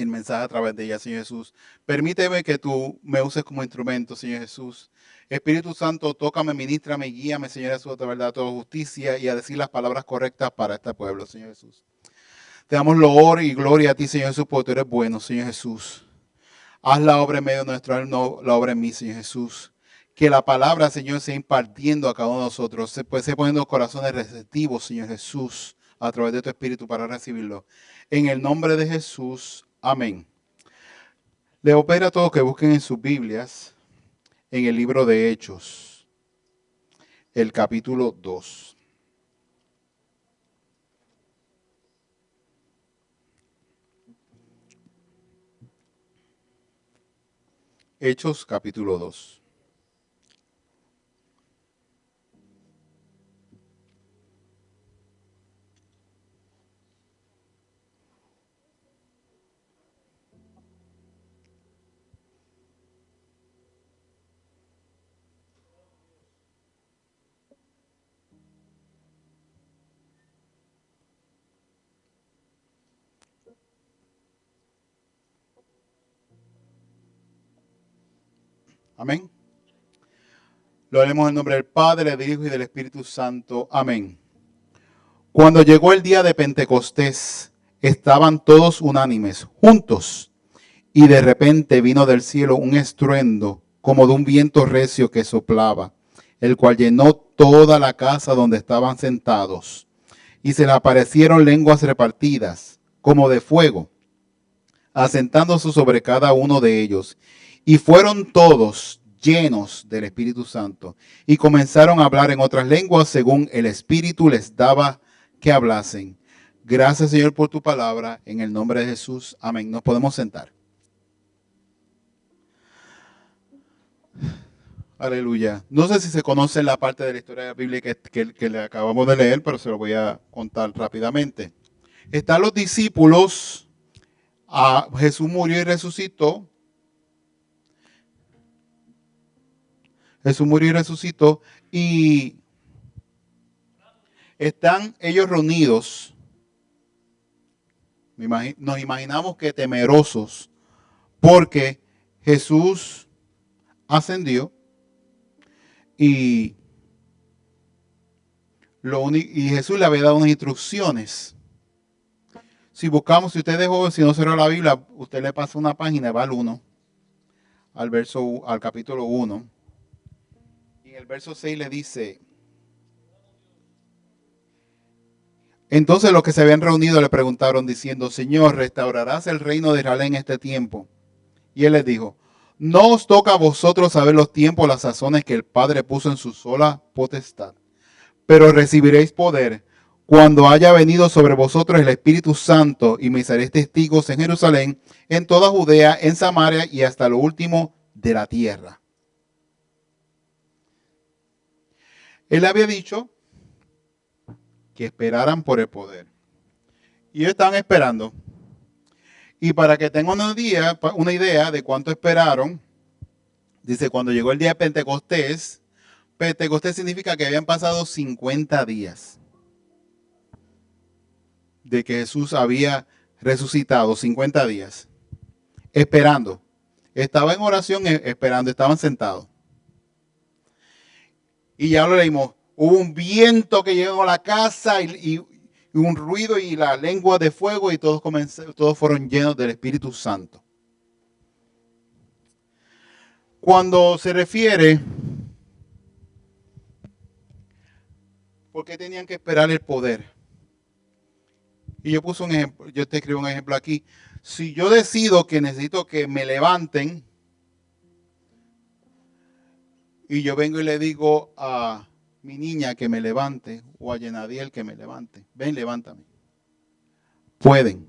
y el mensaje a través de ella, Señor Jesús. Permíteme que tú me uses como instrumento, Señor Jesús. Espíritu Santo, tócame, ministrame, guíame, Señor Jesús, de verdad, toda justicia y a decir las palabras correctas para este pueblo, Señor Jesús. Te damos loor y gloria a ti, Señor Jesús, porque tú eres bueno, Señor Jesús. Haz la obra en medio de nuestro, no la obra en mí, Señor Jesús. Que la palabra, Señor, sea impartiendo a cada uno de nosotros. Se poniendo corazones receptivos, Señor Jesús, a través de tu Espíritu para recibirlo. En el nombre de Jesús, amén. Les voy a pedir a todos que busquen en sus Biblias, en el libro de Hechos, el capítulo 2. Hechos, capítulo 2. Amén. Lo haremos en nombre del Padre, del Hijo y del Espíritu Santo. Amén. Cuando llegó el día de Pentecostés, estaban todos unánimes, juntos, y de repente vino del cielo un estruendo, como de un viento recio que soplaba, el cual llenó toda la casa donde estaban sentados. Y se le aparecieron lenguas repartidas, como de fuego, asentándose sobre cada uno de ellos. Y fueron todos llenos del Espíritu Santo, y comenzaron a hablar en otras lenguas según el Espíritu les daba que hablasen. Gracias, Señor, por tu palabra. En el nombre de Jesús. Amén. Nos podemos sentar. Aleluya. No sé si se conoce la parte de la historia de la Biblia que le acabamos de leer, pero se lo voy a contar rápidamente. Están los discípulos. Jesús murió y resucitó. Jesús murió y resucitó. Y están ellos reunidos. Nos imaginamos que temerosos, porque Jesús ascendió y Jesús le había dado unas instrucciones. Si buscamos, si usted dejó, si no cerró la Biblia, usted le pasa una página, va al 1, al capítulo 1. Y en el verso 6 le dice: entonces los que se habían reunido le preguntaron diciendo: Señor, ¿restaurarás el reino de Israel en este tiempo? Y él les dijo: no os toca a vosotros saber los tiempos, las sazones que el Padre puso en su sola potestad, pero recibiréis poder cuando haya venido sobre vosotros el Espíritu Santo, y me seréis testigos en Jerusalén, en toda Judea, en Samaria y hasta lo último de la tierra. Él había dicho que esperaran por el poder. Y ellos estaban esperando. Y para que tengan una idea de cuánto esperaron, dice, cuando llegó el día de Pentecostés, Pentecostés significa que habían pasado 50 días de que Jesús había resucitado, 50 días, esperando. Estaba en oración esperando, estaban sentados. Y ya lo leímos, hubo un viento que llegó a la casa y un ruido y la lengua de fuego, y todos fueron llenos del Espíritu Santo. Cuando se refiere, ¿por qué tenían que esperar el poder? Y yo puse un ejemplo, yo te escribo un ejemplo aquí. Si yo decido que necesito que me levanten, y yo vengo y le digo a mi niña que me levante, o a Yenadiel que me levante, ven, levántame. ¿Pueden?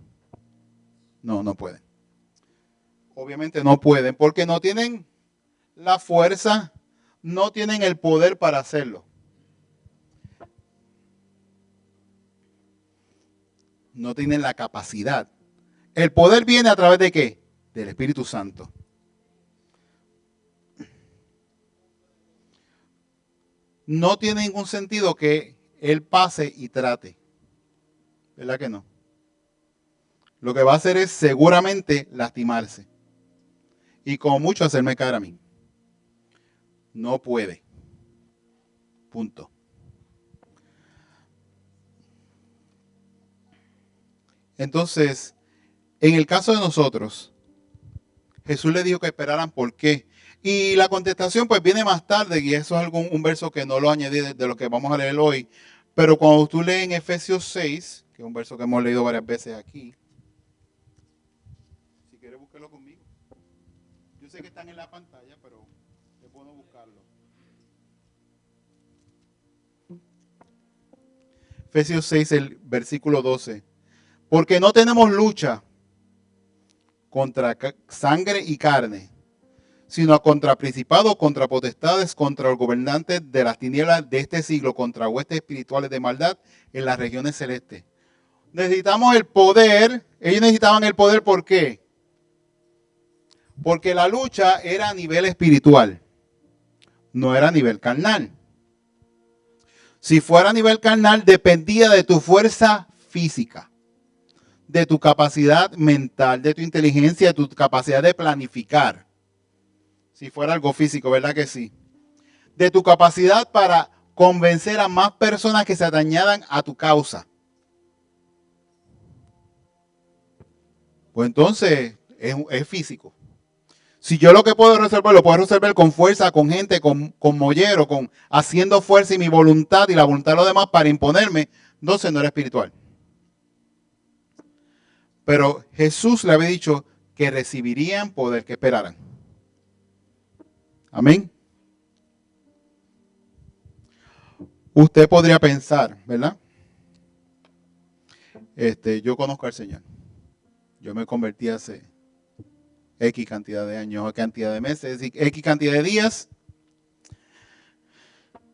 No, no pueden. Obviamente no pueden, porque no tienen la fuerza, no tienen el poder para hacerlo. No tienen la capacidad. El poder viene a través de ¿qué? Del Espíritu Santo. No tiene ningún sentido que Él pase y trate. ¿Verdad que no? lo que va a hacer es seguramente lastimarse. Y como mucho hacerme caer a mí. No puede. Punto. Entonces, en el caso de nosotros, Jesús le dijo que esperaran por qué. Y la contestación pues viene más tarde, y eso es un verso que no lo añadí de lo que vamos a leer hoy. Pero cuando tú lees en Efesios 6, que es un verso que hemos leído varias veces aquí, si quieres búsquelo conmigo. Yo sé que están en la pantalla, pero es bueno buscarlo. Efesios 6, el versículo 12. Porque no tenemos lucha contra sangre y carne, sino contra principados, contra potestades, contra los gobernantes de las tinieblas de este siglo, contra huestes espirituales de maldad en las regiones celestes. Necesitamos el poder. Ellos necesitaban el poder, ¿por qué? Porque la lucha era a nivel espiritual, no era a nivel carnal. Si fuera a nivel carnal, dependía de tu fuerza física, de tu capacidad mental, de tu inteligencia, de tu capacidad de planificar. Si fuera algo físico, ¿verdad que sí? De tu capacidad para convencer a más personas que se atañaran a tu causa. Pues entonces es físico. Si yo lo que puedo resolver, lo puedo resolver con fuerza, con gente, con mollero, haciendo fuerza y mi voluntad y la voluntad de los demás para imponerme, entonces no era espiritual. Pero Jesús le había dicho que recibirían poder, que esperaran. Amén. Usted podría pensar, ¿verdad? Yo conozco al Señor. Yo me convertí hace X cantidad de años, X cantidad de meses, X cantidad de días.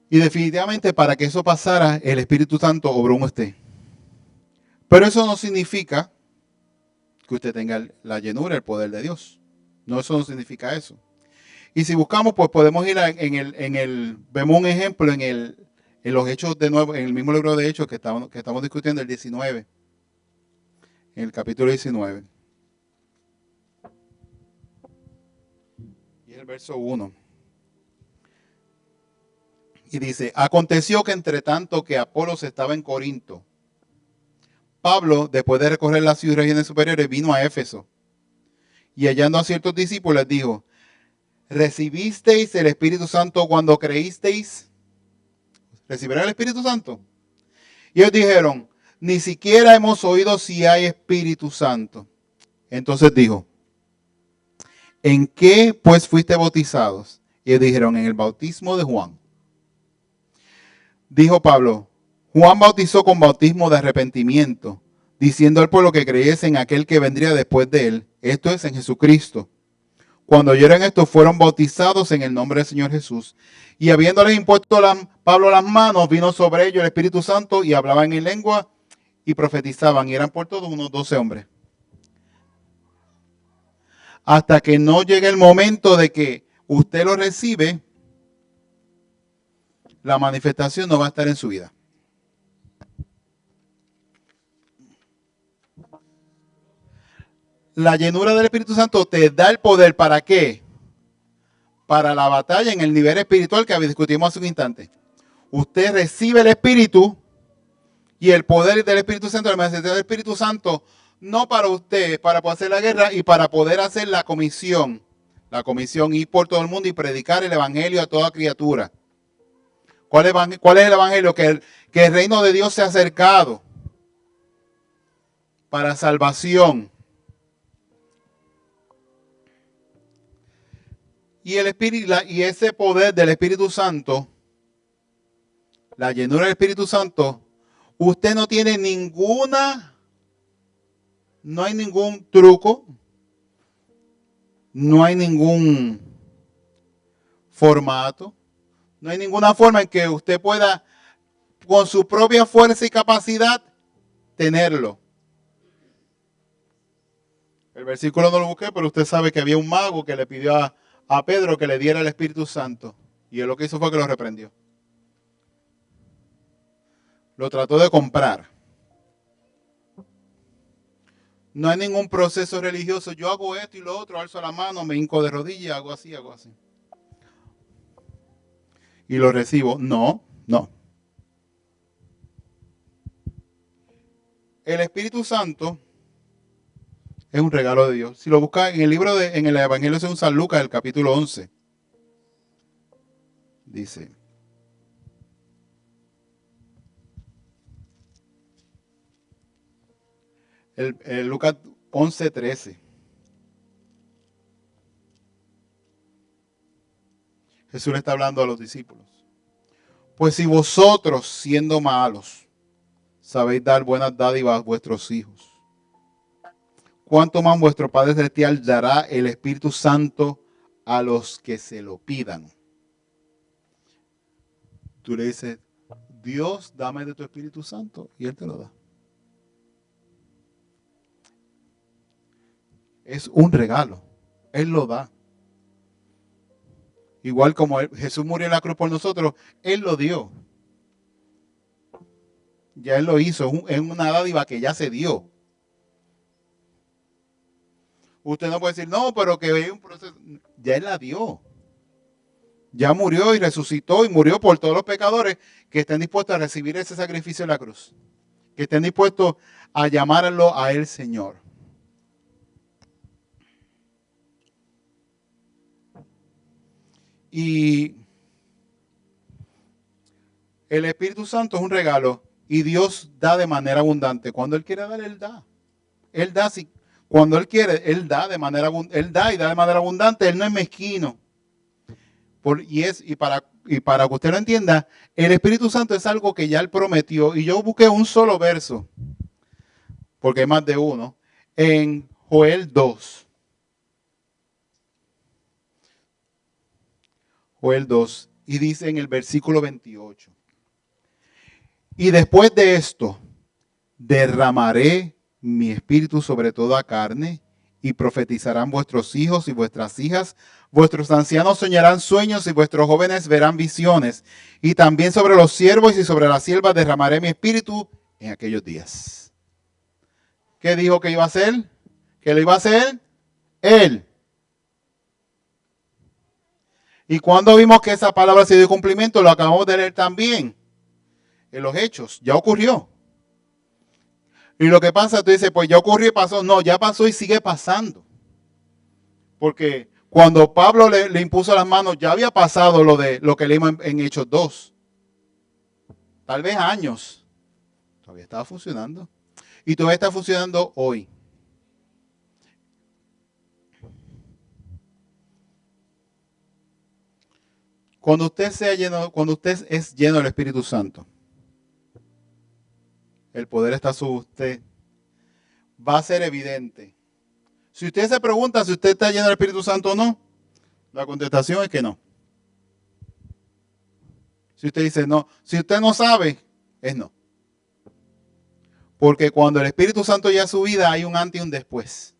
Y definitivamente para que eso pasara, el Espíritu Santo obró en usted. Pero eso no significa que usted tenga la llenura, el poder de Dios. No, eso no significa eso. Y si buscamos, pues podemos ir vemos un ejemplo en los Hechos de nuevo, en el mismo libro de Hechos que estamos discutiendo, el 19. En el capítulo 19. Y el verso 1. Y dice, aconteció que entre tanto que Apolos estaba en Corinto, Pablo, después de recorrer las ciudades y regiones superiores, vino a Éfeso. Y hallando a ciertos discípulos, les dijo, ¿recibisteis el Espíritu Santo cuando creísteis? ¿Recibirá el Espíritu Santo? Y ellos dijeron, ni siquiera hemos oído si hay Espíritu Santo. Entonces dijo, ¿en qué pues fuiste bautizados? Y ellos dijeron, en el bautismo de Juan. Dijo Pablo, Juan bautizó con bautismo de arrepentimiento, diciendo al pueblo que creyese en aquel que vendría después de él, esto es, en Jesucristo. Cuando oyeron esto, fueron bautizados en el nombre del Señor Jesús. Y habiéndoles impuesto Pablo las manos, vino sobre ellos el Espíritu Santo y hablaban en lengua y profetizaban. Y eran por todos unos 12 hombres. Hasta que no llegue el momento de que usted lo recibe, la manifestación no va a estar en su vida. La llenura del Espíritu Santo te da el poder, ¿para qué? Para la batalla en el nivel espiritual que discutimos hace un instante. Usted recibe el Espíritu y el poder del Espíritu Santo, la manifestación del Espíritu Santo, no para usted, para poder hacer la guerra y para poder hacer la comisión. La comisión, ir por todo el mundo y predicar el Evangelio a toda criatura. ¿Cuál es el Evangelio? Que el reino de Dios se ha acercado para salvación. Y el Espíritu, y ese poder del Espíritu Santo, la llenura del Espíritu Santo, usted no tiene no hay ningún truco, no hay ningún formato, no hay ninguna forma en que usted pueda, con su propia fuerza y capacidad, tenerlo. El versículo no lo busqué, pero usted sabe que había un mago que le pidió a Pedro que le diera el Espíritu Santo. Y él lo que hizo fue que lo reprendió. Lo trató de comprar. No hay ningún proceso religioso. Yo hago esto y lo otro, alzo la mano, me hinco de rodillas, hago así, hago así. Y lo recibo. No, no. El Espíritu Santo es un regalo de Dios. Si lo buscas en el libro en el Evangelio según San Lucas, el capítulo 11, dice: el Lucas 11:13. Jesús le está hablando a los discípulos. Pues si vosotros, siendo malos, sabéis dar buenas dádivas a vuestros hijos, ¿cuánto más vuestro Padre Celestial dará el Espíritu Santo a los que se lo pidan? Tú le dices: Dios, dame de tu Espíritu Santo, y Él te lo da. Es un regalo. Él lo da. Igual como Jesús murió en la cruz por nosotros, Él lo dio. Ya Él lo hizo. Es una dádiva que ya se dio. Usted no puede decir, no, pero que hay un proceso. Ya Él la dio. Ya murió y resucitó y murió por todos los pecadores que estén dispuestos a recibir ese sacrificio en la cruz. Que estén dispuestos a llamarlo a Él Señor. Y el Espíritu Santo es un regalo y Dios da de manera abundante. Cuando Él quiere dar, Él da. Él da, sí. Cuando Él quiere, Él da de manera abundante. Él da y da de manera abundante. Él no es mezquino. Y para que usted lo entienda, el Espíritu Santo es algo que ya Él prometió. Y yo busqué un solo verso, porque hay más de uno, en Joel 2. Joel 2. Y dice en el versículo 28. Y después de esto, derramaré mi espíritu sobre toda carne, y profetizarán vuestros hijos y vuestras hijas, vuestros ancianos soñarán sueños y vuestros jóvenes verán visiones, y también sobre los siervos y sobre las siervas derramaré mi espíritu en aquellos días. ¿Qué dijo que iba a hacer? ¿Que lo iba a hacer? Él. Y cuando vimos que esa palabra se dio cumplimiento, lo acabamos de leer también en los Hechos. Ya ocurrió. Y lo que pasa, tú dices, pues ya ocurrió y pasó. No, ya pasó y sigue pasando. Porque cuando Pablo le impuso las manos, ya había pasado lo que leímos en Hechos 2. Tal vez años. Todavía estaba funcionando. Y todavía está funcionando hoy. Cuando usted es lleno del Espíritu Santo, el poder está sobre usted. Va a ser evidente. Si usted se pregunta si usted está lleno del Espíritu Santo o no, la contestación es que no. Si usted dice no, si usted no sabe, es no. Porque cuando el Espíritu Santo ya su vida, hay un antes y un después.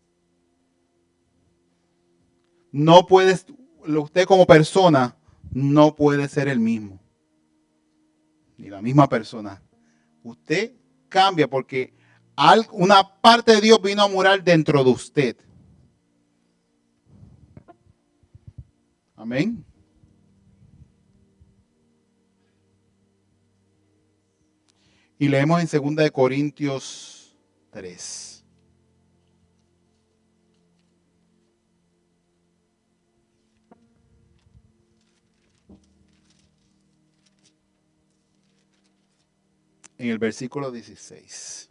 No puede, usted como persona, no puede ser el mismo. Ni la misma persona. Usted cambia porque una parte de Dios vino a morar dentro de usted. Amén. Y leemos en 2 Corintios 3. En el versículo 16.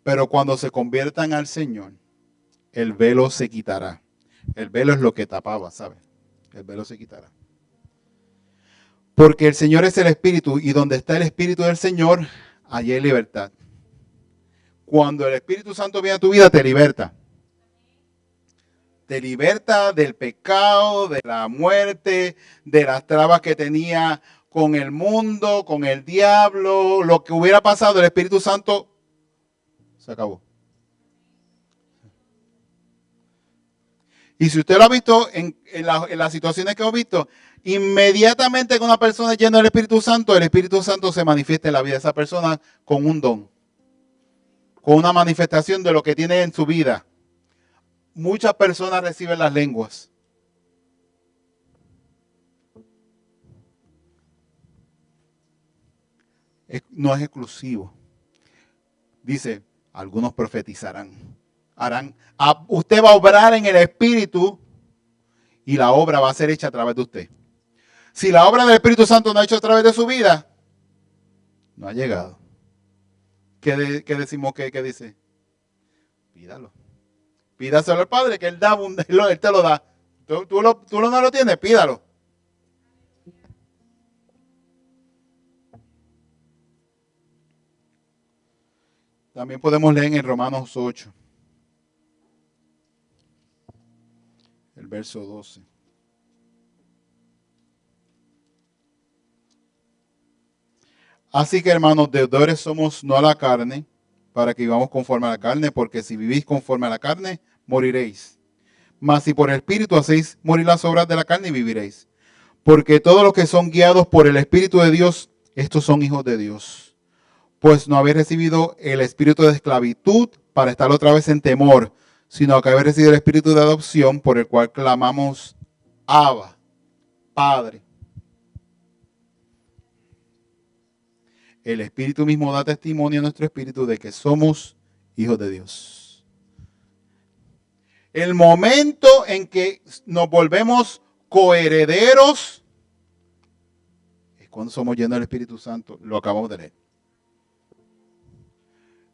Pero cuando se conviertan al Señor, el velo se quitará. El velo es lo que tapaba, ¿sabes? El velo se quitará. Porque el Señor es el Espíritu, y donde está el Espíritu del Señor, allí hay libertad. Cuando el Espíritu Santo viene a tu vida, te liberta. Te liberta del pecado, de la muerte, de las trabas que tenía con el mundo, con el diablo. Lo que hubiera pasado, el Espíritu Santo se acabó. Y si usted lo ha visto en las situaciones que hemos visto, inmediatamente que una persona es llena del Espíritu Santo, el Espíritu Santo se manifiesta en la vida de esa persona con un don, con una manifestación de lo que tiene en su vida. Muchas personas reciben las lenguas. No es exclusivo. Dice, algunos profetizarán. Usted va a obrar en el Espíritu y la obra va a ser hecha a través de usted. Si la obra del Espíritu Santo no ha hecho a través de su vida, no ha llegado. ¿Qué decimos? ¿Qué dice? Pídalo. Pídaselo al Padre, que Él te lo da. Tú no lo tienes, pídalo. También podemos leer en Romanos 8, el verso 12. Así que, hermanos, deudores somos no a la carne, para que vivamos conforme a la carne, porque si vivís conforme a la carne, moriréis. Mas si por el Espíritu hacéis morir las obras de la carne, viviréis. Porque todos los que son guiados por el Espíritu de Dios, estos son hijos de Dios. Pues no habéis recibido el espíritu de esclavitud para estar otra vez en temor, sino que habéis recibido el espíritu de adopción, por el cual clamamos, Abba, Padre. El Espíritu mismo da testimonio a nuestro espíritu de que somos hijos de Dios. El momento en que nos volvemos coherederos es cuando somos llenos del Espíritu Santo. Lo acabamos de leer.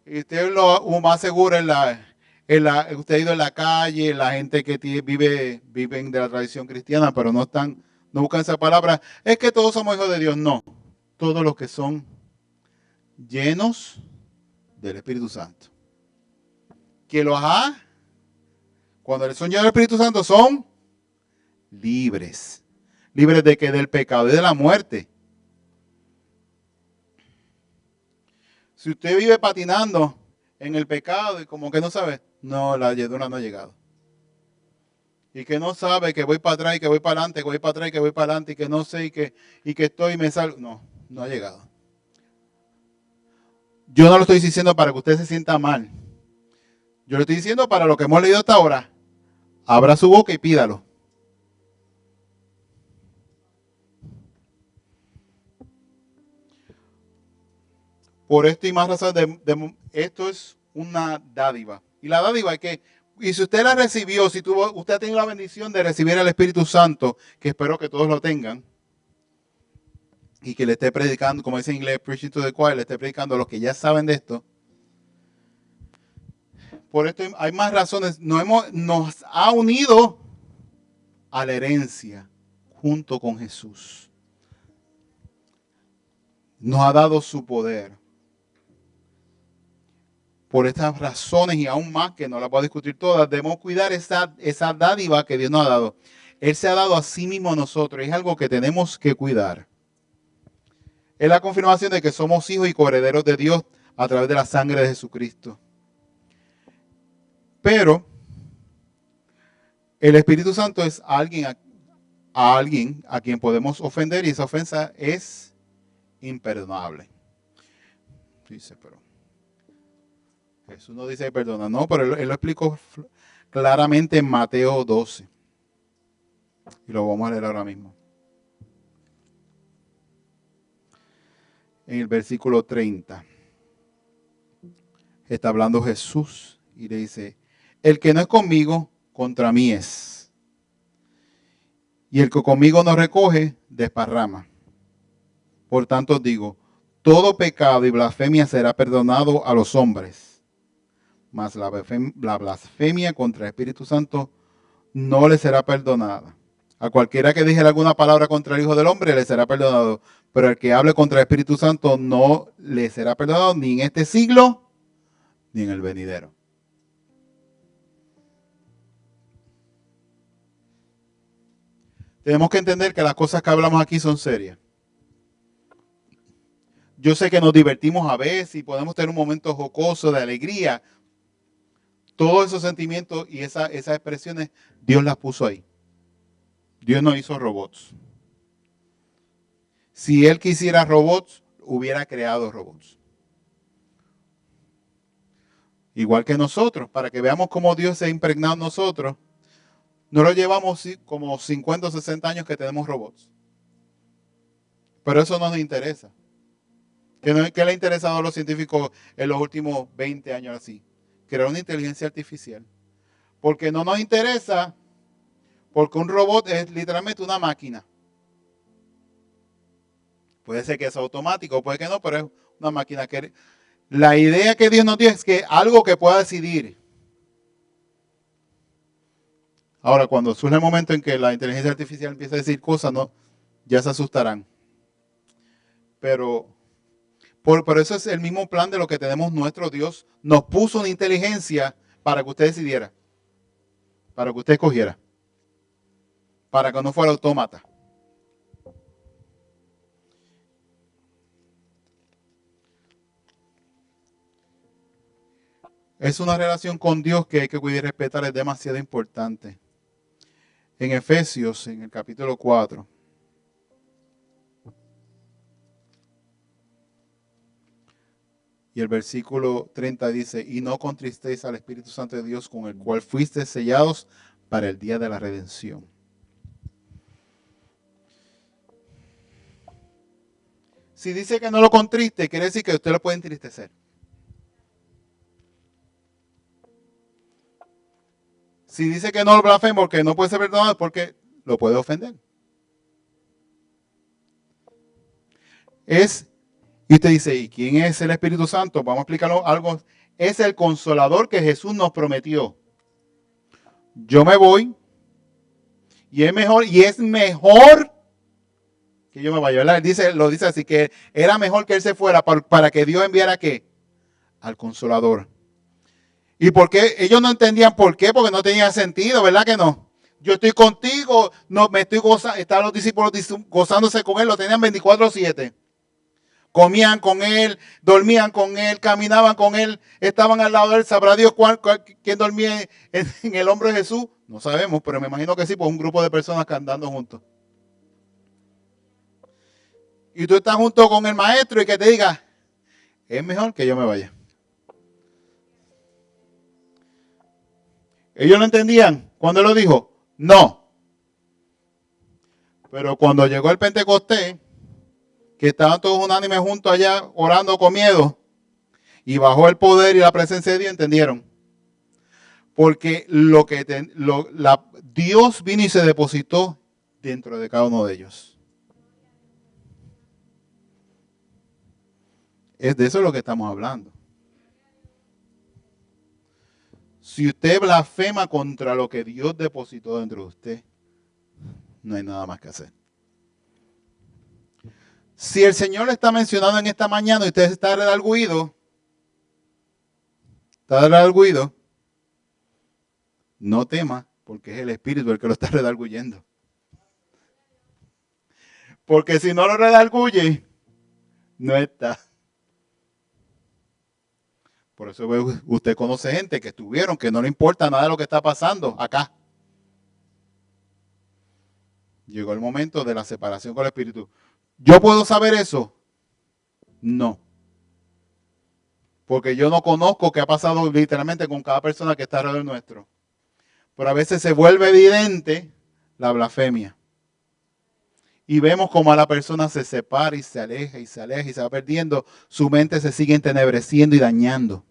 Y usted lo más seguro usted ha ido en la calle, la gente que viven de la tradición cristiana, pero no buscan esa palabra. Es que todos somos hijos de Dios. No, todos los que son llenos del Espíritu Santo. Cuando son llenos del Espíritu Santo son libres. ¿Libres de qué? Del pecado y de la muerte. Si usted vive patinando en el pecado y como que no sabe, no, la llenura no ha llegado. Y que no sabe que voy para atrás y que voy para adelante, que voy para atrás y que voy para adelante y que no sé y que estoy y me salgo. No ha llegado. Yo no lo estoy diciendo para que usted se sienta mal. Yo lo estoy diciendo para lo que hemos leído hasta ahora. Abra su boca y pídalo. Por esto y más razones, esto es una dádiva. Y la dádiva es que, y si usted la recibió, usted ha tenido la bendición de recibir al Espíritu Santo, que espero que todos lo tengan, y que le esté predicando, como dice en inglés, preaching to the choir, le esté predicando a los que ya saben de esto. Por esto hay más razones. Nos ha unido a la herencia junto con Jesús. Nos ha dado su poder. Por estas razones y aún más, que no las voy a discutir todas, debemos cuidar esa dádiva que Dios nos ha dado. Él se ha dado a sí mismo a nosotros. Es algo que tenemos que cuidar. Es la confirmación de que somos hijos y coherederos de Dios a través de la sangre de Jesucristo. Pero el Espíritu Santo es alguien a quien podemos ofender y esa ofensa es imperdonable. Dice, pero Jesús no dice perdona, no, pero él lo explicó claramente en Mateo 12. Y lo vamos a leer ahora mismo. En el versículo 30 está hablando Jesús y le dice, el que no es conmigo, contra mí es. Y el que conmigo no recoge, desparrama. Por tanto os digo, todo pecado y blasfemia será perdonado a los hombres, mas la blasfemia contra el Espíritu Santo no le será perdonada. A cualquiera que dijera alguna palabra contra el Hijo del Hombre le será perdonado, pero el que hable contra el Espíritu Santo no le será perdonado ni en este siglo ni en el venidero. Tenemos que entender que las cosas que hablamos aquí son serias. Yo sé que nos divertimos a veces y podemos tener un momento jocoso de alegría, Todos esos sentimientos y esas expresiones, Dios las puso ahí. Dios no hizo robots. Si Él quisiera robots, hubiera creado robots. Igual que nosotros, para que veamos cómo Dios se ha impregnado en nosotros. No lo llevamos como 50 o 60 años que tenemos robots. Pero eso no nos interesa. ¿Qué le ha interesado a los científicos en los últimos 20 años así? Crear una inteligencia artificial. Porque no nos interesa, porque un robot es literalmente una máquina. Puede ser que es automático, puede que no, pero es una máquina. La idea que Dios nos dio es que algo que pueda decidir. Ahora, cuando surge el momento en que la inteligencia artificial empieza a decir cosas, no, ya se asustarán. Pero por eso es el mismo plan de lo que tenemos nuestro Dios. Nos puso una inteligencia para que usted decidiera, para que usted escogiera, para que no fuera autómata. Es una relación con Dios que hay que cuidar y respetar, es demasiado importante. En Efesios, en el capítulo 4, y el versículo 30 dice, y no contristéis al Espíritu Santo de Dios, con el cual fuisteis sellados para el día de la redención. Si dice que no lo contriste, quiere decir que usted lo puede entristecer. Si dice que no lo blasfeme porque no puede ser perdonado, es porque lo puede ofender. Y usted dice, ¿y quién es el Espíritu Santo? Vamos a explicarlo algo. Es el consolador que Jesús nos prometió. Yo me voy y es mejor que yo me vaya, ¿verdad? Lo dice así, que era mejor que Él se fuera para que Dios enviara ¿qué? Al consolador. ¿Y por qué? Ellos no entendían por qué, porque no tenía sentido, ¿verdad que no? Yo estoy contigo, no me estoy gozando, estaban los discípulos gozándose con Él, lo tenían 24/7. Comían con Él, dormían con Él, caminaban con Él, estaban al lado de Él. ¿Sabrá Dios quién dormía en el hombro de Jesús? No sabemos, pero me imagino que sí, pues un grupo de personas que andando juntos. Y tú estás junto con el maestro y que te diga, es mejor que yo me vaya. Ellos lo entendían. ¿Cuándo lo dijo? No. Pero cuando llegó el Pentecostés, que estaban todos unánimes juntos allá orando con miedo, y bajó el poder y la presencia de Dios, entendieron. Porque Dios vino y se depositó dentro de cada uno de ellos. Es de eso lo que estamos hablando. Si usted blasfema contra lo que Dios depositó dentro de usted, no hay nada más que hacer. Si el Señor le está mencionando en esta mañana y usted está redargüido, no tema, porque es el Espíritu el que lo está redarguyendo. Porque si no lo redarguye, no está. Por eso usted conoce gente que estuvieron, que no le importa nada de lo que está pasando acá. Llegó el momento de la separación con el Espíritu. ¿Yo puedo saber eso? No. Porque yo no conozco qué ha pasado literalmente con cada persona que está alrededor nuestro. Pero a veces se vuelve evidente la blasfemia. Y vemos como a la persona se separa y se aleja y se aleja y se va perdiendo. Su mente se sigue entenebreciendo y dañando.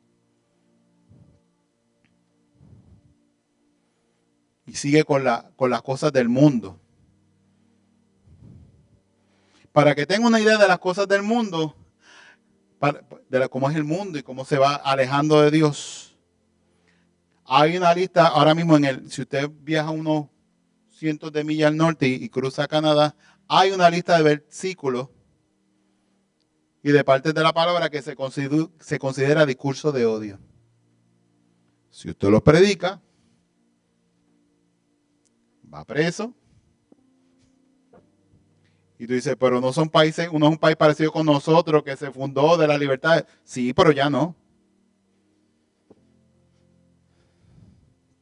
Y sigue con las cosas del mundo. Para que tenga una idea de las cosas del mundo, de cómo es el mundo y cómo se va alejando de Dios. Hay una lista ahora mismo si usted viaja unos cientos de millas al norte y cruza Canadá, hay una lista de versículos y de partes de la palabra que se considera discurso de odio. Si usted los predica, va preso. Y tú dices, pero no son países, uno es un país parecido con nosotros que se fundó de la libertad. Sí, pero ya no.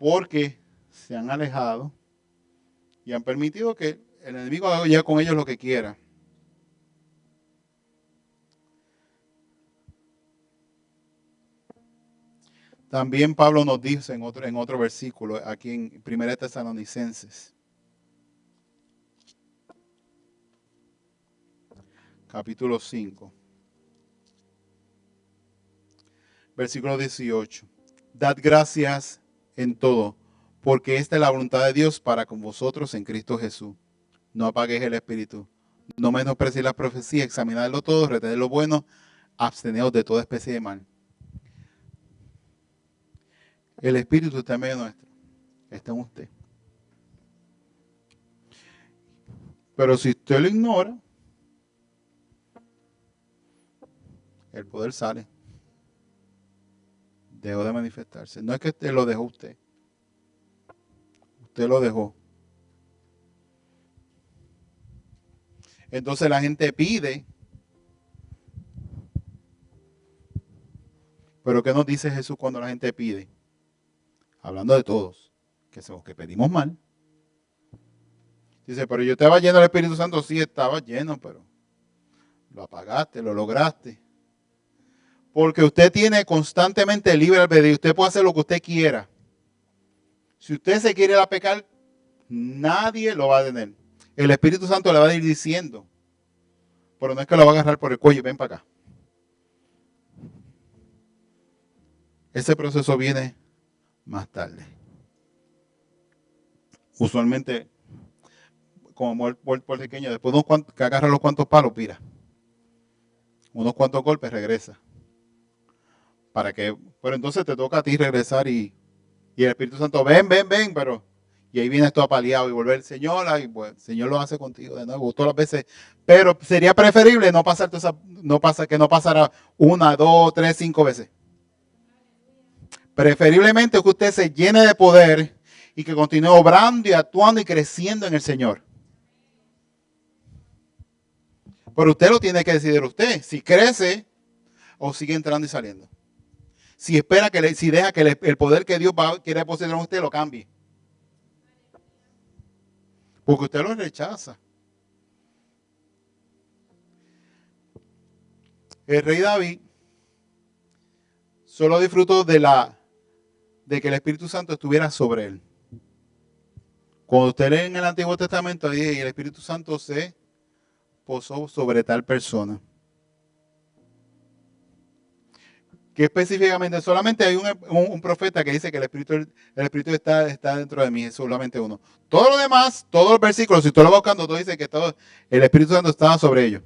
porque se han alejado y han permitido que el enemigo haga con ellos lo que quiera. También Pablo nos dice en otro versículo, aquí en 1 Tesalonicenses, capítulo 5, versículo 18. Dad gracias en todo, porque esta es la voluntad de Dios para con vosotros en Cristo Jesús. No apaguéis el espíritu, no menospreciéis la profecía, examinadlo todo, retened lo bueno, absteneos de toda especie de mal. El espíritu está en medio nuestro, está en usted. Pero si usted lo ignora, el poder sale. Dejó de manifestarse. No es que usted lo dejó usted. Usted lo dejó. Entonces la gente pide. Pero ¿qué nos dice Jesús cuando la gente pide? Hablando de todos. Que somos que pedimos mal. Dice, pero yo estaba lleno del Espíritu Santo. Sí, estaba lleno, pero lo apagaste, lo lograste. Porque usted tiene constantemente libre albedrío. Usted puede hacer lo que usted quiera. Si usted se quiere ir a pecar, nadie lo va a detener. El Espíritu Santo le va a ir diciendo. Pero no es que lo va a agarrar por el cuello. Ven para acá. Ese proceso viene más tarde. Usualmente, como el puertorriqueño, después de que agarra los cuantos palos, pira. Unos cuantos golpes, regresa. Pero entonces te toca a ti regresar y el Espíritu Santo, ven, pero y ahí vienes todo apaleado y volver, Señor, y pues, el Señor lo hace contigo de nuevo, todas las veces. Pero sería preferible que no pasara 1, 2, 3, 5 veces. Preferiblemente que usted se llene de poder y que continúe obrando y actuando y creciendo en el Señor. Pero usted lo tiene que decidir usted, si crece o sigue entrando y saliendo. Si deja que el poder que Dios quiere depositar en usted lo cambie. Porque usted lo rechaza. El rey David solo disfrutó de que el Espíritu Santo estuviera sobre él. Cuando usted lee en el Antiguo Testamento, dice, y el Espíritu Santo se posó sobre tal persona. Que específicamente solamente hay un profeta que dice que el Espíritu está dentro de mí, es solamente uno. Todo lo demás, todos los versículos, si usted lo va buscando, todo dice que el Espíritu Santo estaba sobre ellos.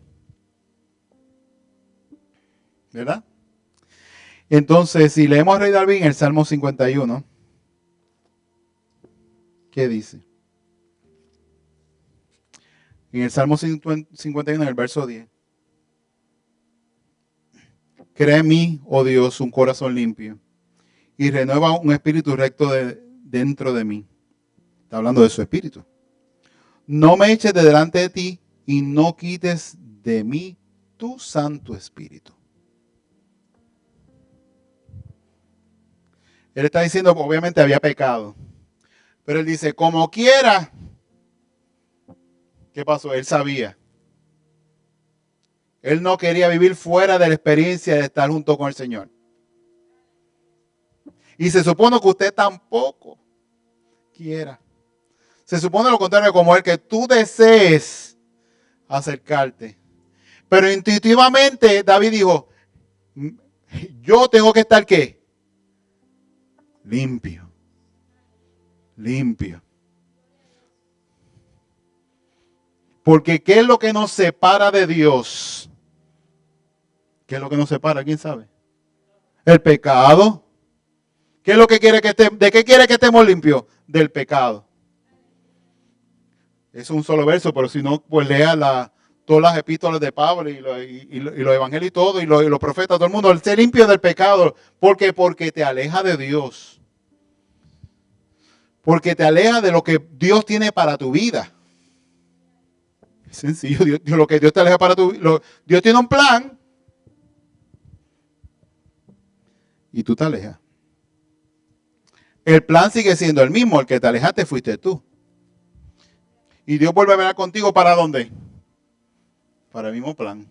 ¿Verdad? Entonces, si leemos a Rey David en el Salmo 51, ¿qué dice? En el Salmo 51, en el verso 10. Crea en mí, oh Dios, un corazón limpio y renueva un espíritu recto dentro de mí. Está hablando de su espíritu. No me eches de delante de ti y no quites de mí tu Santo Espíritu. Él está diciendo, obviamente había pecado. Pero él dice, como quiera. ¿Qué pasó? Él sabía. Él no quería vivir fuera de la experiencia de estar junto con el Señor. Y se supone que usted tampoco quiera. Se supone lo contrario, como el que tú desees acercarte. Pero intuitivamente David dijo, yo tengo que estar ¿qué? Limpio. Limpio. Porque ¿qué es lo que nos separa de Dios? ¿Qué es lo que nos separa? ¿Quién sabe? El pecado. ¿Qué es lo que quiere ¿De qué quiere que estemos limpios? Del pecado. Es un solo verso, pero si no, pues lea todas las epístolas de Pablo y los evangelios y todo, y los profetas, todo el mundo. El ser limpio del pecado. ¿Por qué? Porque te aleja de Dios. Porque te aleja de lo que Dios tiene para tu vida. Es sencillo, lo que Dios te aleja para tu vida. Dios tiene un plan. Y tú te alejas. El plan sigue siendo el mismo. El que te alejaste fuiste tú. Y Dios vuelve a venir contigo ¿para dónde? Para el mismo plan.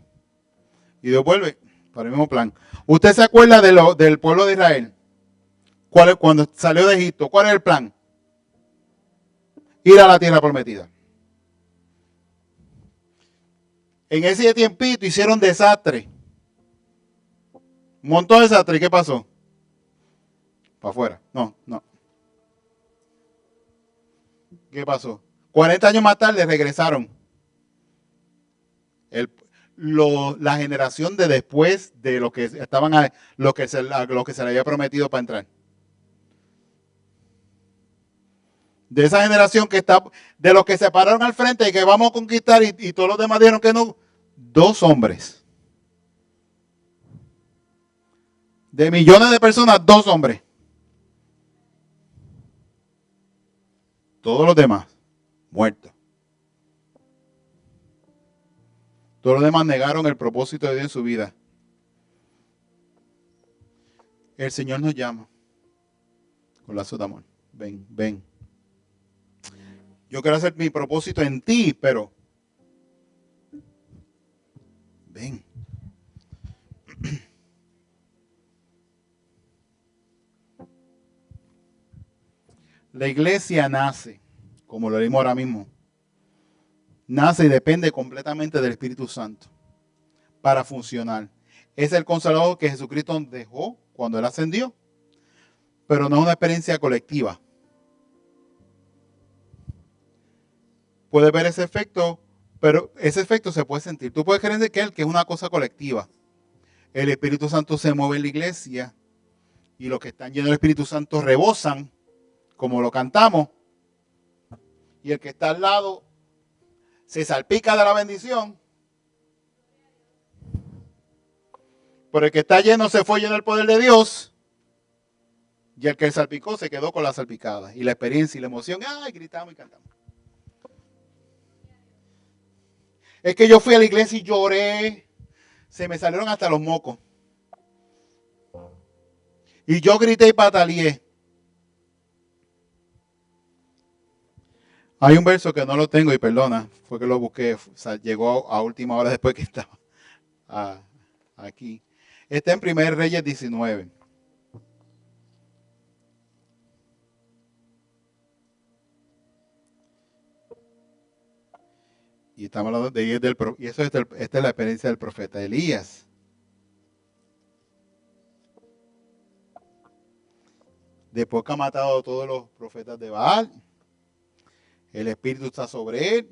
Y Dios vuelve para el mismo plan. ¿Usted se acuerda del pueblo de Israel? Cuando salió de Egipto, ¿cuál es el plan? Ir a la tierra prometida. En ese tiempito hicieron desastre. Un montón de desastre. ¿Y qué pasó? Para afuera. No. ¿Qué pasó? 40 años más tarde regresaron. La generación de después de lo que estaban lo que se le había prometido para entrar. De esa generación que está, de los que se pararon al frente y que vamos a conquistar y todos los demás dijeron que no, 2 hombres. De millones de personas, 2 hombres. Todos los demás, muertos. Todos los demás negaron el propósito de Dios en su vida. El Señor nos llama con lazos de amor. Ven. Yo quiero hacer mi propósito en ti, pero ven. La iglesia nace, como lo leímos ahora mismo, nace y depende completamente del Espíritu Santo para funcionar. Es el consolador que Jesucristo dejó cuando Él ascendió, pero no es una experiencia colectiva. Puede ver ese efecto, pero ese efecto se puede sentir. Tú puedes creer que es una cosa colectiva. El Espíritu Santo se mueve en la iglesia y los que están llenos del Espíritu Santo rebosan, como lo cantamos, y el que está al lado se salpica de la bendición, pero el que está lleno se fue lleno del poder de Dios, y el que salpicó se quedó con la salpicada, y la experiencia y la emoción, ¡ay! Gritamos y cantamos. Es que yo fui a la iglesia y lloré, se me salieron hasta los mocos, y yo grité y pataleé. Hay un verso que no lo tengo y perdona, fue que lo busqué, llegó a última hora después que estaba aquí. Está en 1 Reyes 19. Y estamos hablando de y eso esta es la experiencia del profeta Elías. Después que ha matado a todos los profetas de Baal, el espíritu está sobre él,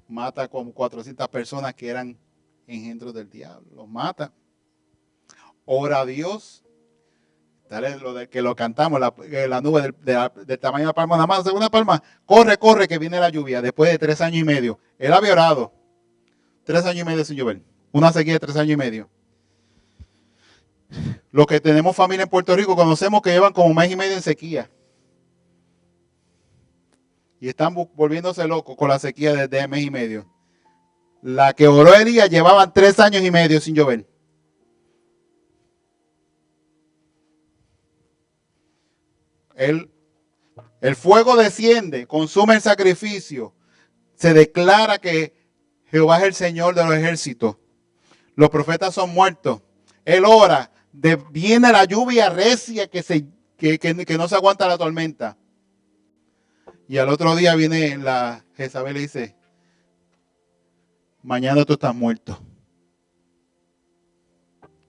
mata como 400 personas que eran engendros del diablo, los mata, ora a Dios, dale lo de que lo cantamos, la nube del tamaño de la palma, nada más de una palma, corre que viene la lluvia, después de 3 años y medio, él había orado, 3 años y medio sin llover, una sequía de 3 años y medio. Los que tenemos familia en Puerto Rico conocemos que llevan como 1 mes y medio en sequía. Y están volviéndose locos con la sequía desde 1 mes y medio. La que oró Elías llevaban 3 años y medio sin llover. El fuego desciende, consume el sacrificio. Se declara que Jehová es el Señor de los ejércitos. Los profetas son muertos. Él ora. Viene la lluvia recia que no se aguanta la tormenta. Y al otro día viene la Jezabel y dice, mañana tú estás muerto.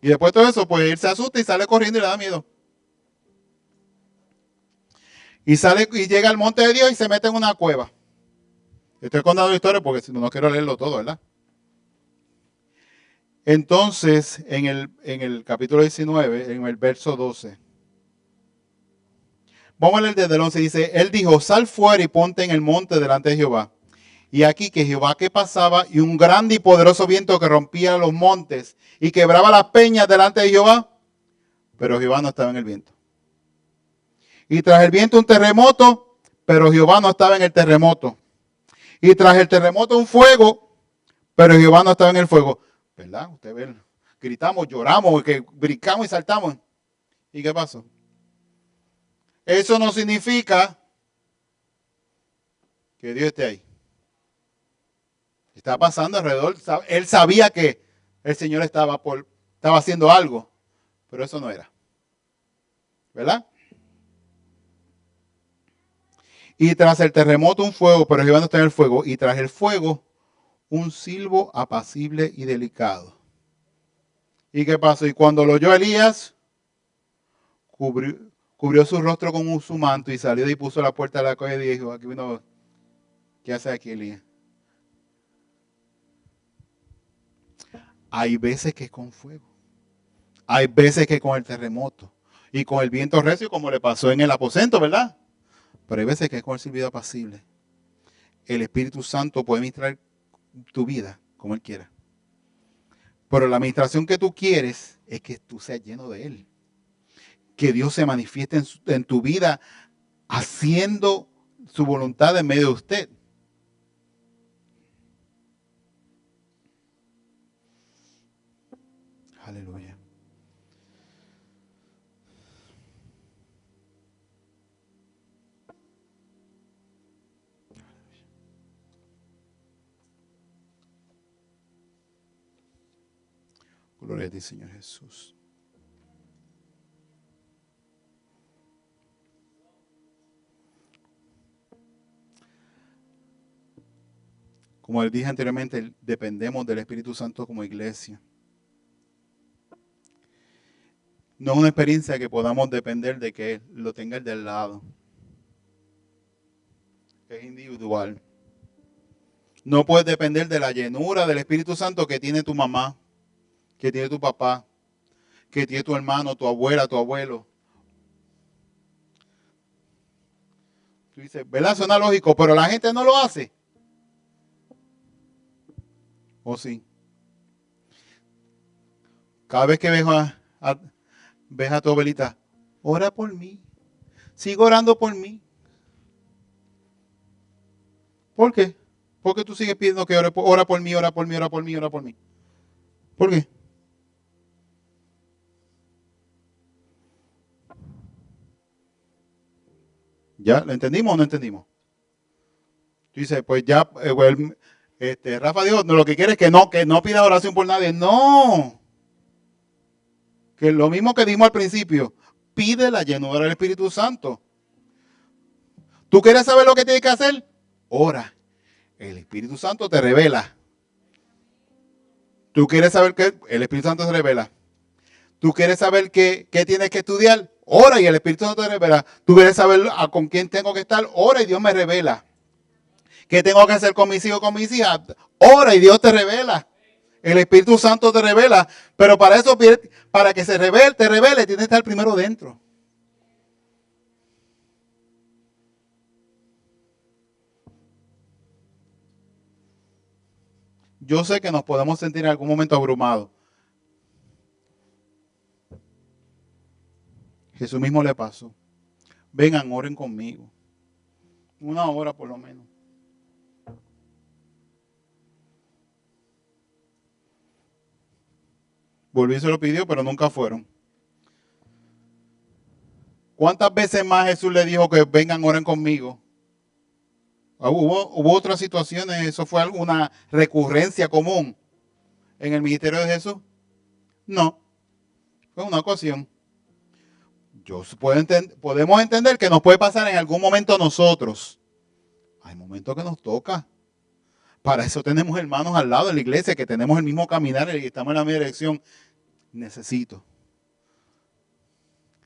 Y después de todo eso, pues él se asusta y sale corriendo y le da miedo. Y llega al monte de Dios y se mete en una cueva. Estoy contando la historia porque si no quiero leerlo todo, ¿verdad? Entonces, en el capítulo 19, en el verso 12, vamos a leer desde el 11, dice, él dijo, sal fuera y ponte en el monte delante de Jehová. Y aquí que Jehová que pasaba y un grande y poderoso viento que rompía los montes y quebraba las peñas delante de Jehová, pero Jehová no estaba en el viento. Y tras el viento un terremoto, pero Jehová no estaba en el terremoto. Y tras el terremoto un fuego, pero Jehová no estaba en el fuego. ¿Verdad? Usted ve, gritamos, lloramos, que brincamos y saltamos. ¿Y qué pasó? Eso no significa que Dios esté ahí. Está pasando alrededor. Él sabía que el Señor estaba haciendo algo, pero eso no era. ¿Verdad? Y tras el terremoto un fuego, pero Jehová no está en el fuego. Y tras el fuego un silbo apacible y delicado. ¿Y qué pasó? Y cuando lo oyó Elías, cubrió su rostro con su manto y salió y puso la puerta de la cueva y dijo, aquí vino, ¿qué hace aquí Elías? Hay veces que es con fuego. Hay veces que con el terremoto. Y con el viento recio, como le pasó en el aposento, ¿verdad? Pero hay veces que es con el silbido apacible. El Espíritu Santo puede ministrar tu vida como Él quiera. Pero la administración que tú quieres es que tú seas lleno de Él. Que Dios se manifieste en tu vida haciendo su voluntad en medio de usted. Aleluya. Gloria a ti, Señor Jesús. Como les dije anteriormente, dependemos del Espíritu Santo como iglesia. No es una experiencia que podamos depender de que lo tenga el del lado. Es individual. No puedes depender de la llenura del Espíritu Santo que tiene tu mamá, que tiene tu papá, que tiene tu hermano, tu abuela, tu abuelo. Tú dices, ¿verdad? Suena lógico, pero la gente no lo hace. ¿O sí? Cada vez que ves a tu abuelita, ora por mí. Sigo orando por mí. ¿Por qué? ¿Por qué tú sigues pidiendo que ora por mí, ora por mí, ora por mí, ora por mí? ¿Por qué? ¿Ya? ¿Lo entendimos o no entendimos? Tú dices, pues ya, Rafa dijo, no, lo que quiere es que no pida oración por nadie. No. Que lo mismo que dimos al principio, pide la llenura del Espíritu Santo. ¿Tú quieres saber lo que tienes que hacer? Ora. El Espíritu Santo te revela. ¿Tú quieres saber qué? El Espíritu Santo te revela. ¿Tú quieres saber qué tienes que estudiar? Ora y el Espíritu Santo te revela. ¿Tú quieres saber con quién tengo que estar? Ora y Dios me revela. ¿Qué tengo que hacer con mis hijos, con mis hijas? Ora y Dios te revela. El Espíritu Santo te revela. Pero para eso, para que te revele, tienes que estar primero dentro. Yo sé que nos podemos sentir en algún momento abrumados. Jesús mismo le pasó. Vengan, oren conmigo. Una hora por lo menos. Volvió y se lo pidió, pero nunca fueron. ¿Cuántas veces más Jesús le dijo que vengan, oren conmigo? ¿Hubo otras situaciones? ¿Eso fue alguna recurrencia común en el ministerio de Jesús? No, fue una ocasión. Podemos entender que nos puede pasar en algún momento a nosotros. Hay momentos que nos toca. Para eso tenemos hermanos al lado de la iglesia, que tenemos el mismo caminar y estamos en la misma dirección. Necesito.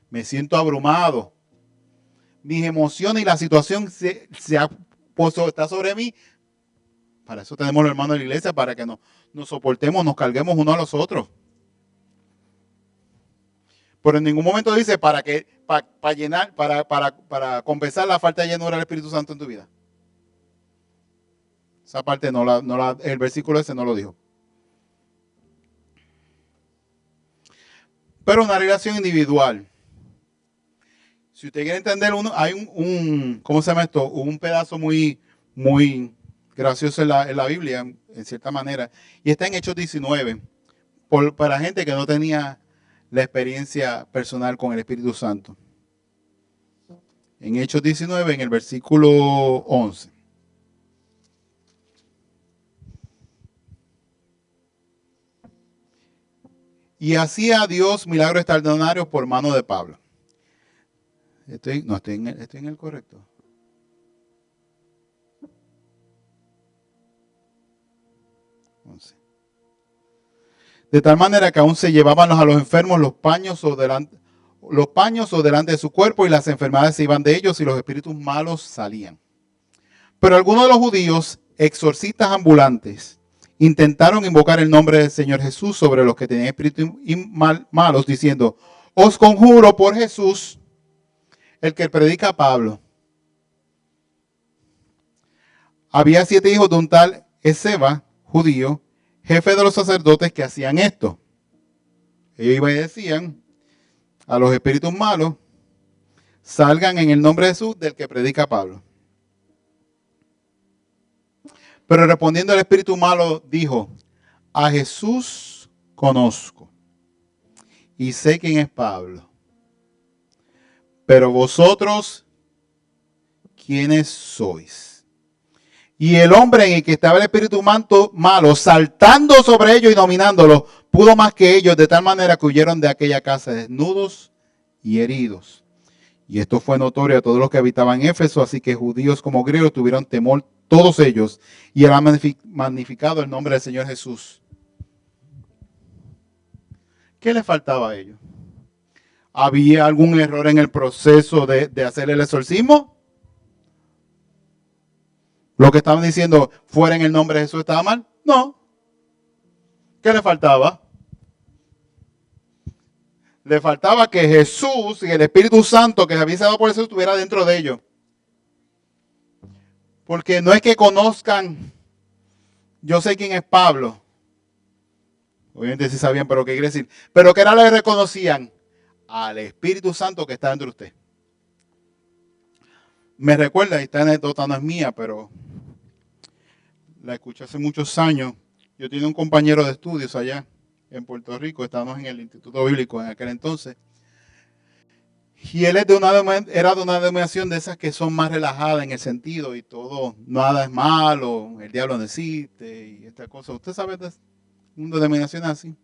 Me siento abrumado. Mis emociones y la situación está sobre mí. Para eso tenemos los hermanos de la iglesia, para que nos soportemos, nos carguemos unos a los otros. Pero en ningún momento dice para llenar, para compensar la falta de llenura del Espíritu Santo en tu vida. Esa parte el versículo ese no lo dijo. Pero una relación individual. Si usted quiere entender hay ¿cómo se llama esto? Un pedazo muy, muy gracioso en la Biblia, en cierta manera. Y está en Hechos 19. Para gente que no tenía la experiencia personal con el Espíritu Santo. en Hechos 19, en el versículo 11. Y hacía Dios milagros extraordinarios por mano de Pablo. Estoy en el correcto. De tal manera que aún se llevaban a los enfermos los paños o delante de su cuerpo, y las enfermedades se iban de ellos y los espíritus malos salían. Pero algunos de los judíos, exorcistas ambulantes, intentaron invocar el nombre del Señor Jesús sobre los que tenían espíritus malos, diciendo: os conjuro por Jesús, el que predica a Pablo. Había 7 hijos de un tal Esceva, judío, jefe de los sacerdotes, que hacían esto. Ellos iban y decían a los espíritus malos: salgan en el nombre de Jesús, del que predica a Pablo. Pero respondiendo el espíritu malo, dijo: a Jesús conozco y sé quién es Pablo. Pero vosotros, ¿quiénes sois? Y el hombre en el que estaba el espíritu malo, saltando sobre ellos y dominándolos, pudo más que ellos, de tal manera que huyeron de aquella casa desnudos y heridos. Y esto fue notorio a todos los que habitaban en Éfeso, así que judíos como griegos tuvieron temor todos ellos, y han magnificado el nombre del Señor Jesús. ¿Qué les faltaba a ellos? ¿Había algún error en el proceso de hacer el exorcismo? ¿Lo que estaban diciendo fuera en el nombre de Jesús estaba mal? No. ¿Qué le faltaba? Le faltaba que Jesús y el Espíritu Santo que había dado por eso estuviera dentro de ellos. Porque no es que conozcan, yo sé quién es Pablo. Obviamente sí sabían, pero ¿qué quiere decir? Pero que era lo que reconocían: al Espíritu Santo que está dentro de usted. Me recuerda, esta anécdota no es mía, pero la escuché hace muchos años. Yo tenía un compañero de estudios allá en Puerto Rico, estábamos en el Instituto Bíblico en aquel entonces. Y él era de una denominación de esas que son más relajadas en el sentido, y todo, nada es malo, el diablo no existe y esta cosa. Usted sabe de una denominación así.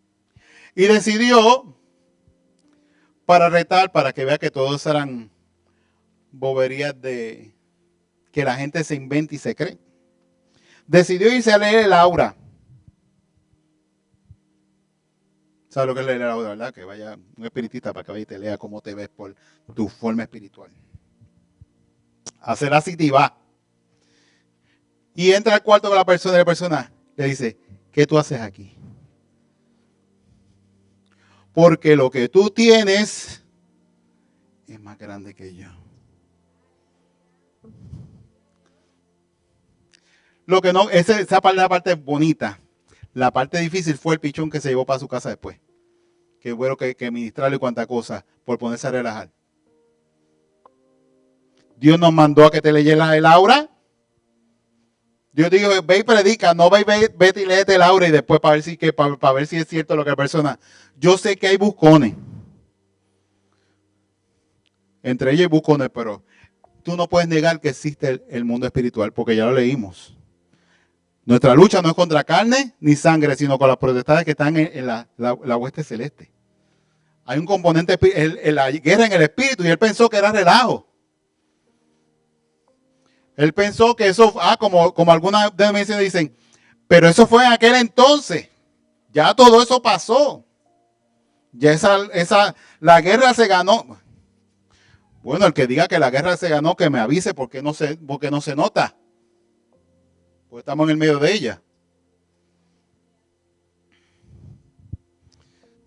Y decidió, para retar, para que vea que todos eran boberías de que la gente se inventa y se cree, decidió irse a leer el aura. ¿Sabes lo que es leer el aura, verdad? Que vaya un espiritista para que vaya y te lea cómo te ves por tu forma espiritual. Hacer así te va. Y entra al cuarto con la persona le dice: ¿qué tú haces aquí? Porque lo que tú tienes es más grande que yo. Lo que no, esa es la parte bonita. La parte difícil fue el pichón que se llevó para su casa después. Que bueno que ministrarle cuánta cosa por ponerse a relajar. Dios nos mandó a que te leyeras el aura. Dios dijo: ve y predica, no vete y léete el aura y después para ver si es cierto lo que la persona. Yo sé que hay buscones. Entre ellos hay buscones, pero tú no puedes negar que existe el mundo espiritual, porque ya lo leímos. Nuestra lucha no es contra carne ni sangre, sino con las potestades que están en la hueste celeste. Hay un componente en la guerra en el espíritu, y él pensó que era relajo. Él pensó que eso, como algunas denominaciones dicen, pero eso fue en aquel entonces. Ya todo eso pasó. Ya la guerra se ganó. Bueno, el que diga que la guerra se ganó, que me avise porque no se nota. Pues estamos en el medio de ella.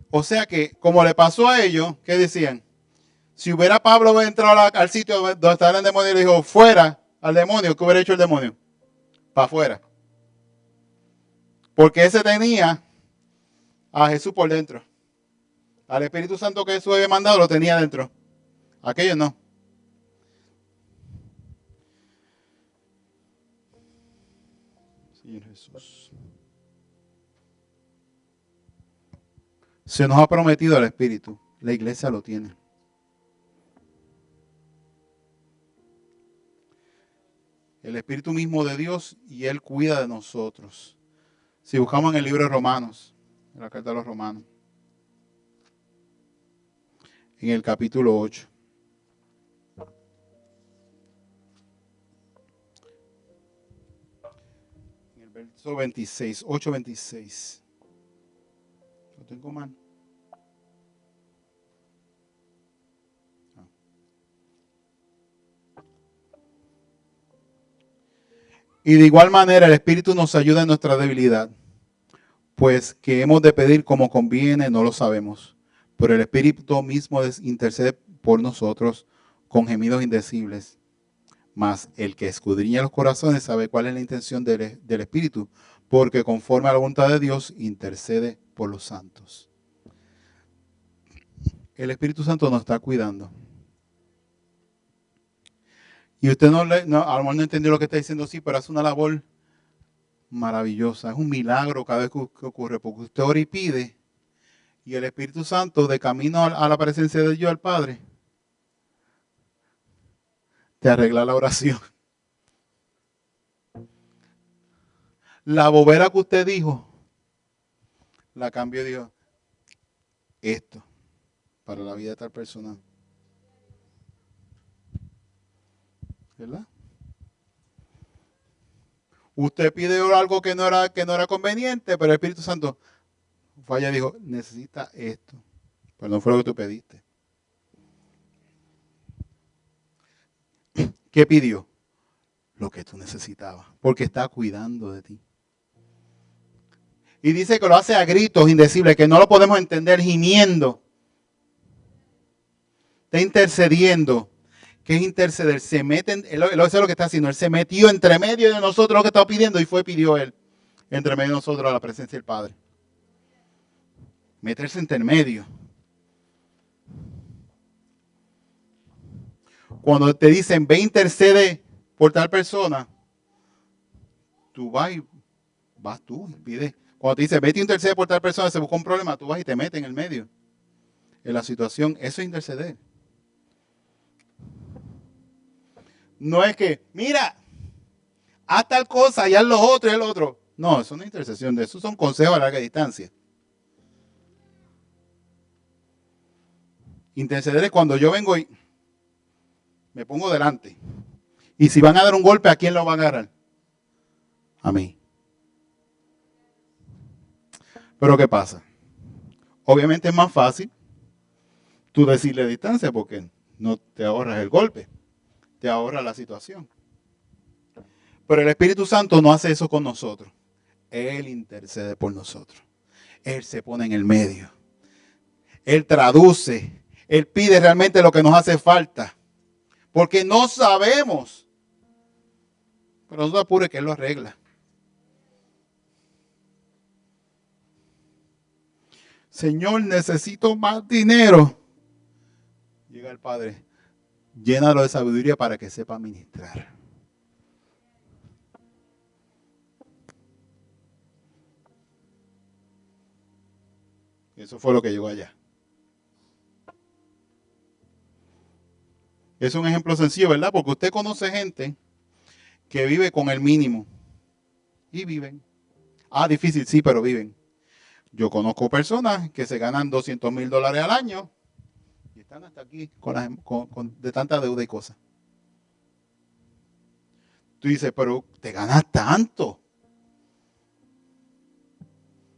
O sea que, como le pasó a ellos, ¿qué decían? Si hubiera Pablo entrado al sitio donde estaba el demonio y le dijo: fuera al demonio, ¿qué hubiera hecho el demonio? Para afuera. Porque ese tenía a Jesús por dentro. Al Espíritu Santo que Jesús había mandado lo tenía dentro. Aquellos no. Señor Jesús. Se nos ha prometido el Espíritu. La iglesia lo tiene. El Espíritu mismo de Dios y Él cuida de nosotros. Si buscamos en el libro de Romanos, en la carta de los Romanos, en el capítulo 8. En el verso 26, 8:26. Lo tengo mal. Y de igual manera el Espíritu nos ayuda en nuestra debilidad, pues que hemos de pedir como conviene no lo sabemos, pero el Espíritu mismo intercede por nosotros con gemidos indecibles. Mas el que escudriña los corazones sabe cuál es la intención del Espíritu, porque conforme a la voluntad de Dios intercede por los santos. El Espíritu Santo nos está cuidando. Y usted a lo mejor no entendió lo que está diciendo, sí, pero hace una labor maravillosa. Es un milagro cada vez que ocurre, porque usted ora y pide, y el Espíritu Santo, de camino a la presencia de Dios, al Padre, te arregla la oración. La bobera que usted dijo, la cambió y dijo, esto, para la vida de tal persona. ¿Verdad? Usted pide algo que no era conveniente, pero el Espíritu Santo falla y dijo, necesita esto. Pero no fue lo que tú pediste. ¿Qué pidió? Lo que tú necesitabas, porque está cuidando de ti. Y dice que lo hace a gritos indecibles, que no lo podemos entender, gimiendo. Está intercediendo. ¿Qué es interceder? Se mete, eso es lo que está haciendo. Él se metió entre medio de nosotros lo que estaba pidiendo y pidió él. Entre medio de nosotros a la presencia del Padre. Meterse entre medio. Cuando te dicen, ve intercede por tal persona, tú vas tú y pides. Cuando te dicen, vete intercede por tal persona, se busca un problema, tú vas y te metes en el medio. En la situación, eso es interceder. No es que, mira, haz tal cosa y haz lo otro y haz lo otro. No, eso no es intercesión, eso son consejos a larga distancia. Interceder es cuando yo vengo y me pongo delante. Y si van a dar un golpe, ¿a quién lo van a agarrar? A mí. Pero ¿qué pasa? Obviamente es más fácil tú decirle distancia porque no te ahorras el golpe, te ahorras la situación. Pero el Espíritu Santo no hace eso con nosotros. Él intercede por nosotros. Él se pone en el medio. Él traduce. Él pide realmente lo que nos hace falta. Porque no sabemos. Pero no te apures que Él lo arregla. Señor, necesito más dinero. Llega el Padre. Llénalo de sabiduría para que sepa ministrar. Eso fue lo que llegó allá. Es un ejemplo sencillo, ¿verdad? Porque usted conoce gente que vive con el mínimo. Y viven. Difícil, sí, pero viven. Yo conozco personas que se ganan $200,000 al año y están hasta aquí de tanta deuda y cosas. Tú dices, pero te ganas tanto.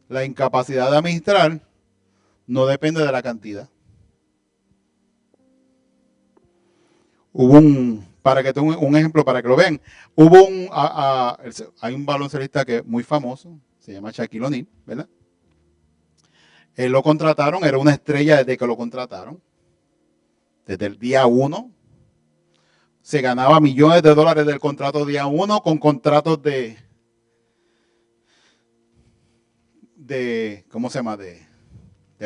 La incapacidad de administrar no depende de la cantidad. Hubo para que tenga un ejemplo, para que lo vean, hay un baloncelista que es muy famoso, se llama Shaquille O'Neal, ¿verdad? Él lo contrataron, era una estrella desde que lo contrataron. Desde el día 1. Se ganaba millones de dólares del contrato día 1 con contratos de ¿cómo se llama? De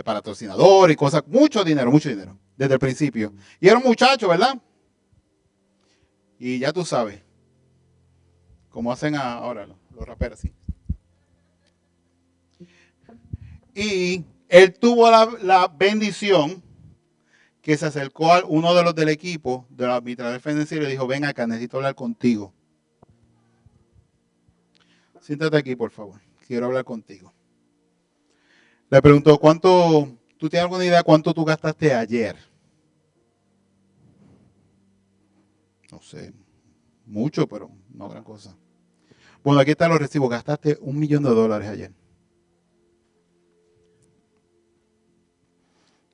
patrocinador y cosas. Mucho dinero, desde el principio. Y era un muchacho, ¿verdad? Y ya tú sabes, como hacen ahora los raperos, ¿sí? Y él tuvo la bendición que se acercó a uno de los del equipo de la arbitral financiera y le dijo, ven acá, necesito hablar contigo. Siéntate aquí, por favor. Quiero hablar contigo. Le pregunto, ¿tú tienes alguna idea cuánto tú gastaste ayer? No sé, mucho, pero no gran cosa. Bueno, aquí están los recibos. Gastaste $1.000.000 ayer.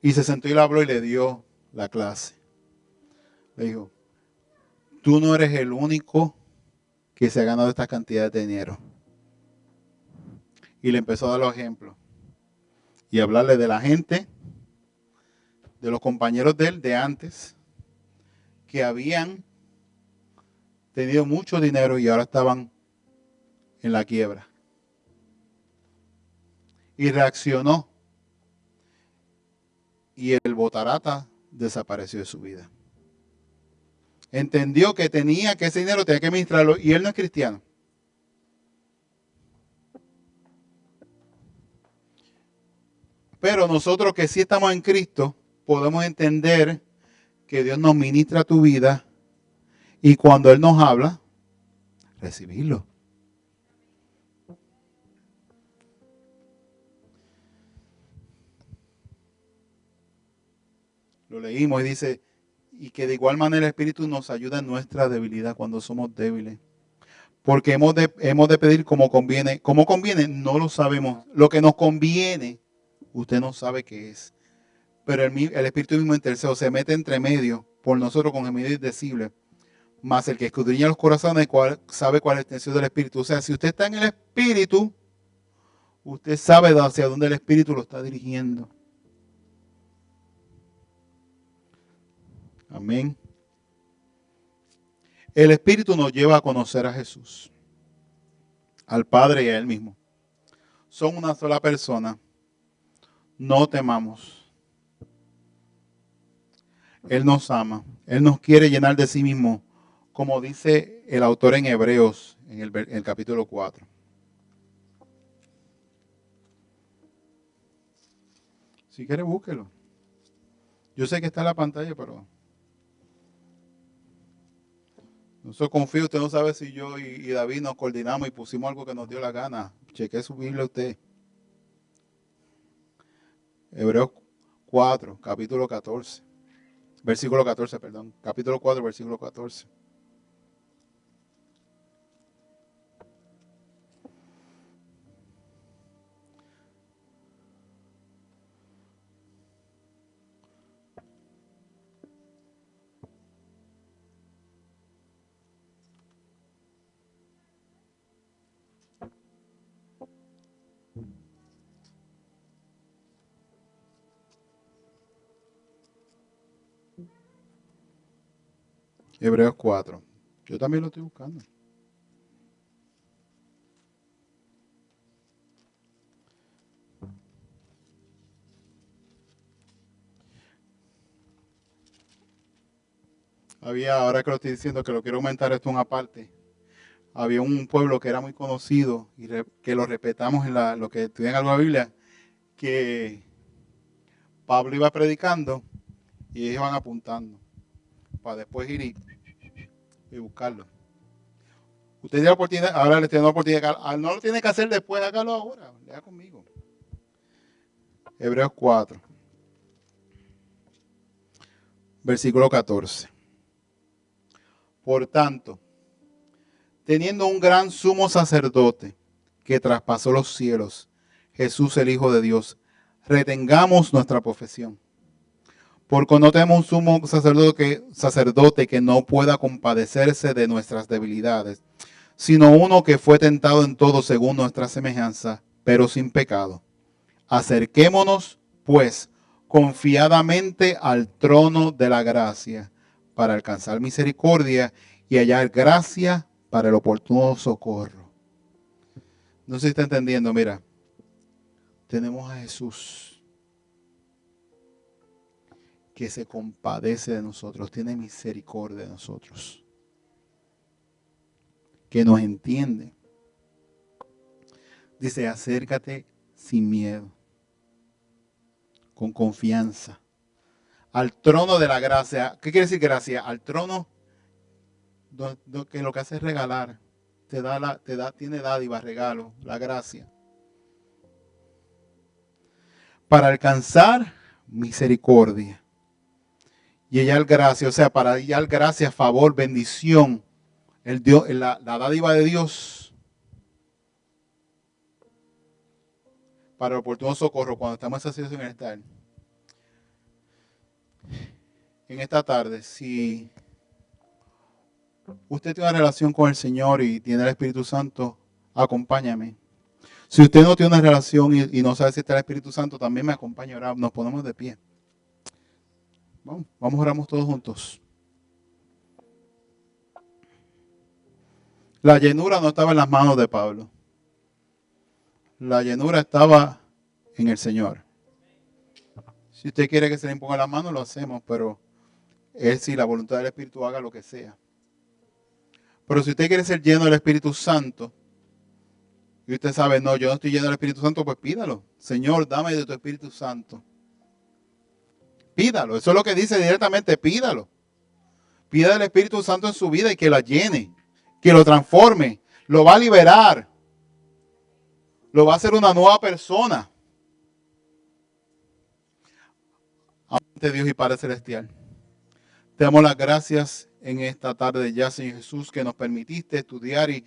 Y se sentó y le habló y le dio la clase. Le dijo, tú no eres el único que se ha ganado esta cantidad de dinero. Y le empezó a dar los ejemplos. Y hablarle de la gente, de los compañeros de él de antes, que habían tenido mucho dinero y ahora estaban en la quiebra. Y reaccionó. Y el botarata desapareció de su vida. Entendió que ese dinero tenía que administrarlo y él no es cristiano. Pero nosotros que sí estamos en Cristo, podemos entender que Dios nos ministra tu vida y cuando Él nos habla, recibirlo. Lo leímos y dice, y que de igual manera el Espíritu nos ayuda en nuestra debilidad cuando somos débiles. Porque hemos de pedir como conviene. ¿Cómo conviene? No lo sabemos. Lo que nos conviene, usted no sabe qué es. Pero el Espíritu mismo intercede, se mete entre medio por nosotros con gemidos indecibles. Más el que escudriña los corazones sabe cuál es la extensión del Espíritu. O sea, si usted está en el Espíritu, usted sabe hacia dónde el Espíritu lo está dirigiendo. Amén. El Espíritu nos lleva a conocer a Jesús, al Padre y a Él mismo. Son una sola persona. No temamos. Él nos ama. Él nos quiere llenar de sí mismo, como dice el autor en Hebreos, en el capítulo 4. Si quiere, búsquelo. Yo sé que está en la pantalla, pero no se confío. Usted no sabe si yo y David nos coordinamos y pusimos algo que nos dio la gana. Cheque su Biblia usted. Hebreos 4, capítulo 14. Versículo 14, perdón. Capítulo 4, versículo 14. Hebreos 4. Yo también lo estoy buscando. Ahora que lo estoy diciendo, que lo quiero aumentar esto una parte. Había un pueblo que era muy conocido y que lo respetamos en lo que estudian algo de la Biblia, que Pablo iba predicando y ellos iban apuntando para después ir y buscarlo. Usted tiene la oportunidad, ahora le tiene la oportunidad, no lo tiene que hacer después, hágalo ahora, lea conmigo. Hebreos 4, versículo 14. Por tanto, teniendo un gran sumo sacerdote que traspasó los cielos, Jesús el Hijo de Dios, retengamos nuestra profesión. Porque no tenemos un sumo sacerdote que no pueda compadecerse de nuestras debilidades, sino uno que fue tentado en todo según nuestra semejanza, pero sin pecado. Acerquémonos, pues, confiadamente al trono de la gracia, para alcanzar misericordia y hallar gracia para el oportuno socorro. No sé si está entendiendo, mira, tenemos a Jesús que se compadece de nosotros, tiene misericordia de nosotros, que nos entiende. Dice, acércate sin miedo, con confianza, al trono de la gracia. ¿Qué quiere decir gracia? Al trono que lo que hace es regalar. tiene dádiva, regalo, la gracia. Para alcanzar misericordia. Y hallar gracia, o sea, para hallar gracia, favor, bendición, la dádiva de Dios para el oportuno socorro cuando estamos en esa situación en esta tarde. Si usted tiene una relación con el Señor y tiene el Espíritu Santo, acompáñame. Si usted no tiene una relación y no sabe si está el Espíritu Santo, también me acompaña a orar. Nos ponemos de pie. Vamos, oramos todos juntos. La llenura no estaba en las manos de Pablo. La llenura estaba en el Señor. Si usted quiere que se le imponga la mano, lo hacemos, pero es si la voluntad del Espíritu haga lo que sea. Pero si usted quiere ser lleno del Espíritu Santo, y usted sabe, no, yo no estoy lleno del Espíritu Santo, pues pídalo. Señor, dame de tu Espíritu Santo. Pídalo, eso es lo que dice directamente, pídalo. Pida el Espíritu Santo en su vida y que la llene, que lo transforme, lo va a liberar, lo va a hacer una nueva persona. Ante Dios y Padre Celestial, te damos las gracias en esta tarde ya, Señor Jesús, que nos permitiste estudiar y